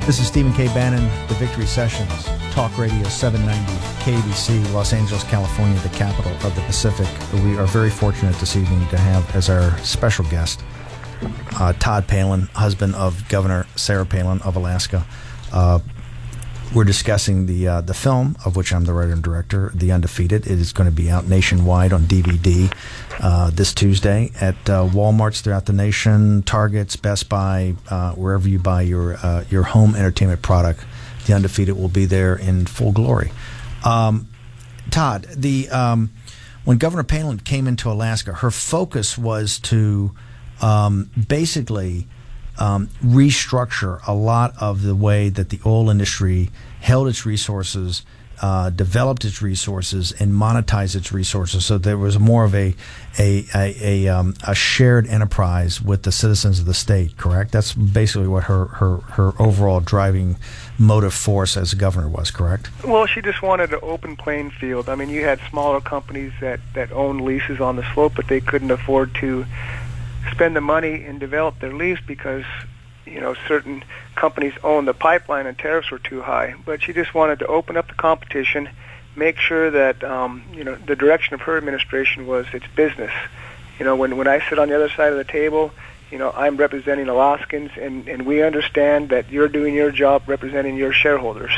This is Stephen K. Bannon, The Victory Sessions, Talk Radio 790, KBC, Los Angeles, California, the capital of the Pacific. We are very fortunate this evening to have as our special guest Todd Palin, husband of Governor Sarah Palin of Alaska. We're discussing the film, of which I'm the writer and director, The Undefeated. It is going to be out nationwide on DVD this Tuesday at Walmarts throughout the nation, Targets, Best Buy, wherever you buy your home entertainment product. The Undefeated will be there in full glory. Todd, when Governor Palin came into Alaska, her focus was to basically restructure a lot of the way that the oil industry held its resources, developed its resources, and monetized its resources. So there was more of a shared enterprise with the citizens of the state. Correct? That's basically what her overall driving motive force as governor was. Correct? Well, she just wanted an open playing field. I mean, you had smaller companies that owned leases on the slope, but they couldn't afford to spend the money and develop their lease because, certain companies owned the pipeline and tariffs were too high. But she just wanted to open up the competition, make sure that, the direction of her administration was it's business. When I sit on the other side of the table, I'm representing Alaskans, and we understand that you're doing your job representing your shareholders.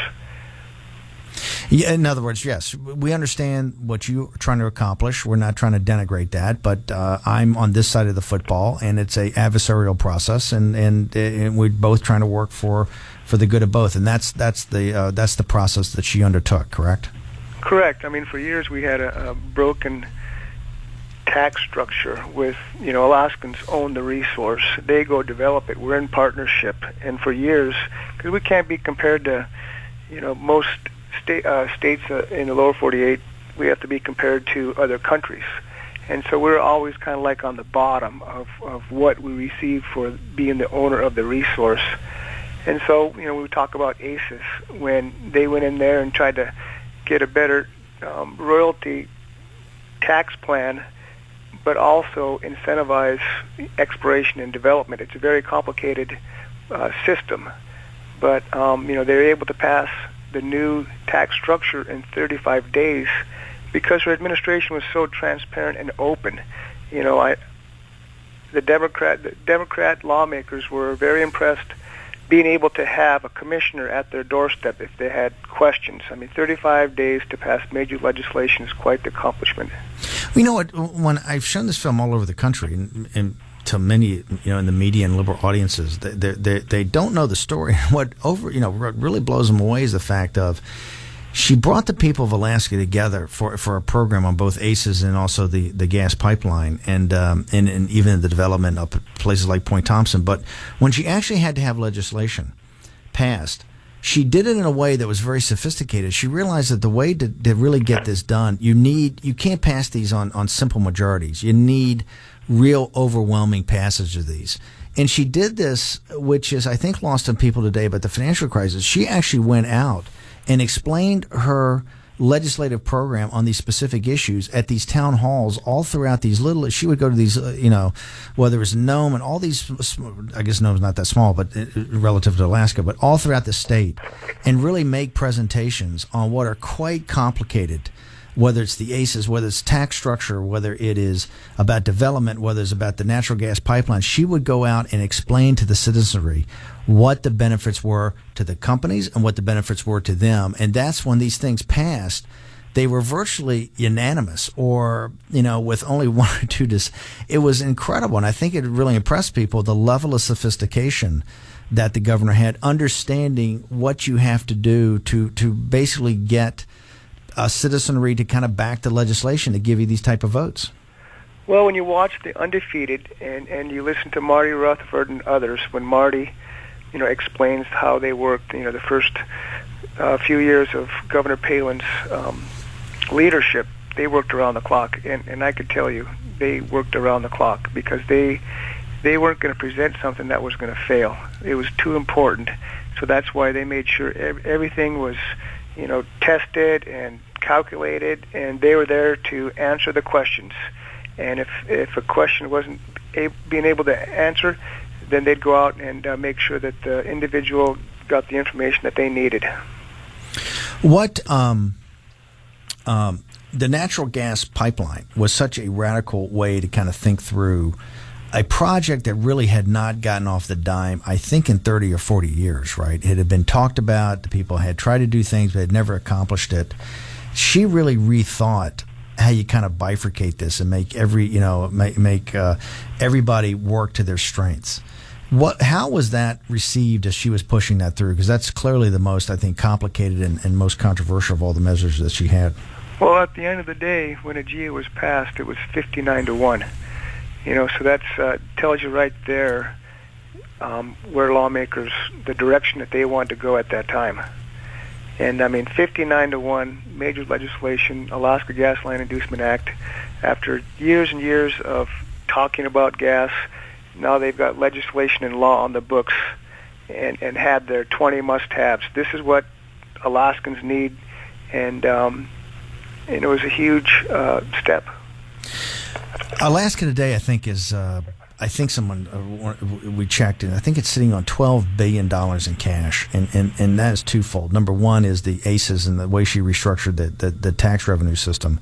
Yeah, in other words, yes, we understand what you're trying to accomplish. We're not trying to denigrate that, but I'm on this side of the football, and it's a adversarial process, and we're both trying to work for the good of both, and that's the process that she undertook. Correct? Correct. I mean, for years we had a broken tax structure with, Alaskans own the resource. They go develop it. We're in partnership, and for years, because we can't be compared to, most states in the lower 48, we have to be compared to other countries. And so we're always kind of like on the bottom of what we receive for being the owner of the resource. And so, we talk about ACES, when they went in there and tried to get a better royalty tax plan, but also incentivize exploration and development. It's a very complicated system. But, they're able to pass the new tax structure in 35 days because her administration was so transparent and open. The Democrat lawmakers were very impressed being able to have a commissioner at their doorstep if they had questions. I mean, 35 days to pass major legislation is quite the accomplishment. You know what? When I've shown this film all over the country, and to many, in the media and liberal audiences, they don't know the story. What really blows them away is the fact of she brought the people of Alaska together for a program on both ACES and also the gas pipeline and even the development of places like Point Thompson. But when she actually had to have legislation passed, she did it in a way that was very sophisticated. She realized that the way to really get this done, you can't pass these on simple majorities. You need real overwhelming passage of these. And she did this, which is, I think, lost on people today, but the financial crisis, she actually went out and explained her legislative program on these specific issues at these town halls all throughout these little, she would go to these, whether it was Nome and all these, I guess Nome's not that small, but relative to Alaska, but all throughout the state, and really make presentations on what are quite complicated, whether it's the ACES, whether it's tax structure, whether it is about development, whether it's about the natural gas pipeline. She would go out and explain to the citizenry what the benefits were to the companies and what the benefits were to them. And that's when these things passed. They were virtually unanimous, or, with only one or two. It was incredible. And I think it really impressed people, the level of sophistication that the governor had, understanding what you have to do to basically get a citizenry to kind of back the legislation to give you these type of votes. Well, when you watch The Undefeated and you listen to Marty Rutherford and others, when Marty, explains how they worked, the first few years of Governor Palin's leadership, they worked around the clock. And I could tell you, they worked around the clock because they weren't going to present something that was going to fail. It was too important. So that's why they made sure everything was, tested and calculated, and they were there to answer the questions. And if a question wasn't being able to answer, then they'd go out and make sure that the individual got the information that they needed. What the natural gas pipeline was such a radical way to kind of think through a project that really had not gotten off the dime, I think, in 30 or 40 years, right? It had been talked about. The people had tried to do things, but had never accomplished it. She really rethought how you kind of bifurcate this and make everybody work to their strengths. How was that received as she was pushing that through? Because that's clearly the most, I think, complicated and most controversial of all the measures that she had. Well, at the end of the day, when AGIA was passed, it was 59-1. So that's tells you right there where lawmakers, the direction that they wanted to go at that time. And 59-1, major legislation, Alaska Gas Line Inducement Act. After years and years of talking about gas, now they've got legislation and law on the books, and had their 20 must-haves. This is what Alaskans need, and it was a huge step. Alaska today, I think, is we checked, and I think it's sitting on $12 billion in cash, and that is twofold. Number one is the ACEs and the way she restructured the tax revenue system.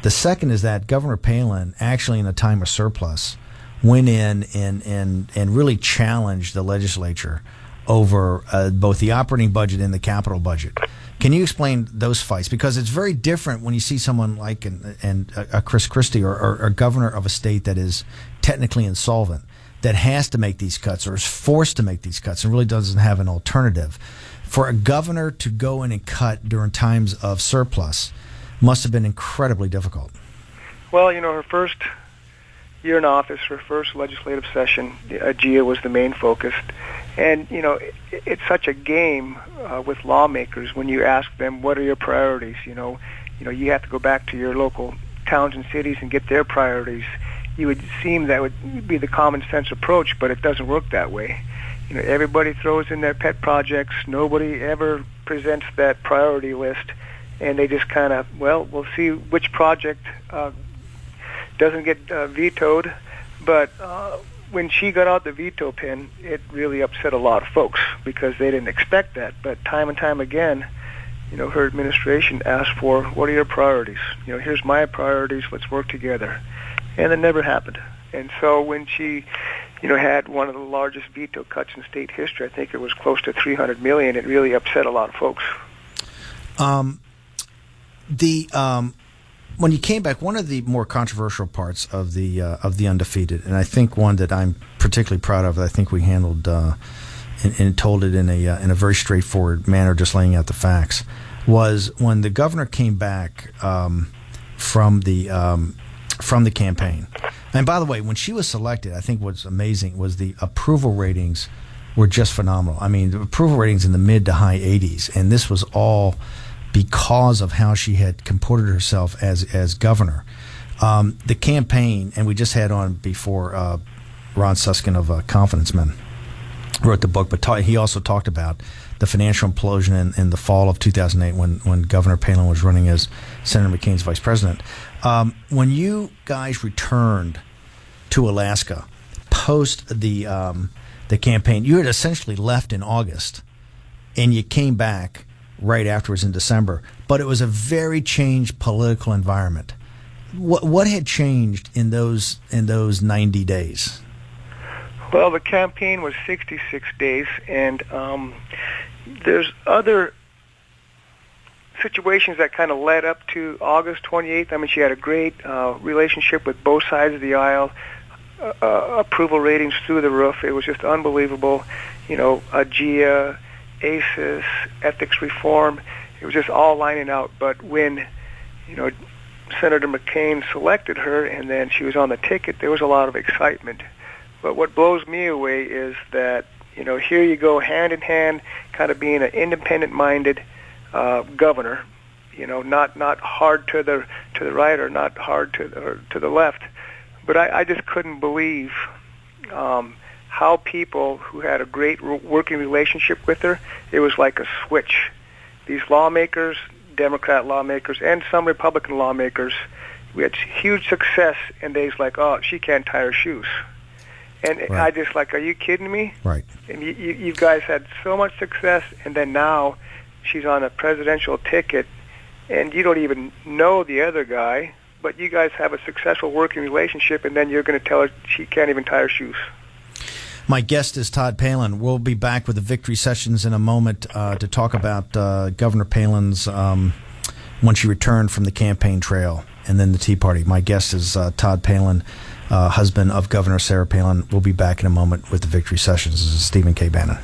The second is that Governor Palin, actually in a time of surplus, went in and really challenged the legislature over both the operating budget and the capital budget. Can you explain those fights? Because it's very different when you see someone like a Chris Christie or a governor of a state that is technically insolvent, that has to make these cuts or is forced to make these cuts and really doesn't have an alternative. For a governor to go in and cut during times of surplus must have been incredibly difficult. Well, her first year in office, her first legislative session, AGIA was the main focus. And, it's such a game with lawmakers when you ask them, what are your priorities? You have to go back to your local towns and cities and get their priorities. You would seem that would be the common sense approach, but it doesn't work that way. Everybody throws in their pet projects. Nobody ever presents that priority list, and they just kind of, we'll see which project doesn't get vetoed. But when she got out the veto pen, it really upset a lot of folks because they didn't expect that. But time and time again, her administration asked for, what are your priorities? Here's my priorities, let's work together. And it never happened. And so when she, had one of the largest veto cuts in state history, I think it was close to $300 million, it really upset a lot of folks. When you came back, one of the more controversial parts of the Undefeated, and I think one that I'm particularly proud of, that I think we handled and told it in a very straightforward manner, just laying out the facts, was when the governor came back from the campaign. And by the way, when she was selected, I think what's amazing was the approval ratings were just phenomenal. I mean, the approval ratings in the mid to high 80s, and this was all because of how she had comported herself as governor. The campaign, and we just had on before Ron Susskind of Confidence Men wrote the book, but he also talked about the financial implosion in the fall of 2008 when Governor Palin was running as Senator McCain's vice president. When you guys returned to Alaska post the campaign, you had essentially left in August, and you came back right afterwards in December, but it was a very changed political environment. What had changed in those 90 days? Well, the campaign was 66 days, and there's other situations that kind of led up to August 28th. I mean, she had a great relationship with both sides of the aisle, approval ratings through the roof. It was just unbelievable. AGIA, ACES, ethics reform, it was just all lining out. But when, Senator McCain selected her and then she was on the ticket, there was a lot of excitement. But what blows me away is that, here you go hand in hand, kind of being an independent-minded governor, not hard to the right or not hard to the left. But I just couldn't believe how people who had a great working relationship with her, it was like a switch. These lawmakers, Democrat lawmakers, and some Republican lawmakers, we had huge success, and they's like, oh, she can't tie her shoes. And Right. I just like, are you kidding me? Right. And you guys had so much success, and then now she's on a presidential ticket, and you don't even know the other guy, but you guys have a successful working relationship, and then you're going to tell her she can't even tie her shoes. My guest is Todd Palin. We'll be back with the victory sessions in a moment to talk about Governor Palin's when she returned from the campaign trail and then the Tea Party. My guest is Todd Palin, husband of Governor Sarah Palin. We'll be back in a moment with the victory sessions. This is Stephen K. Bannon.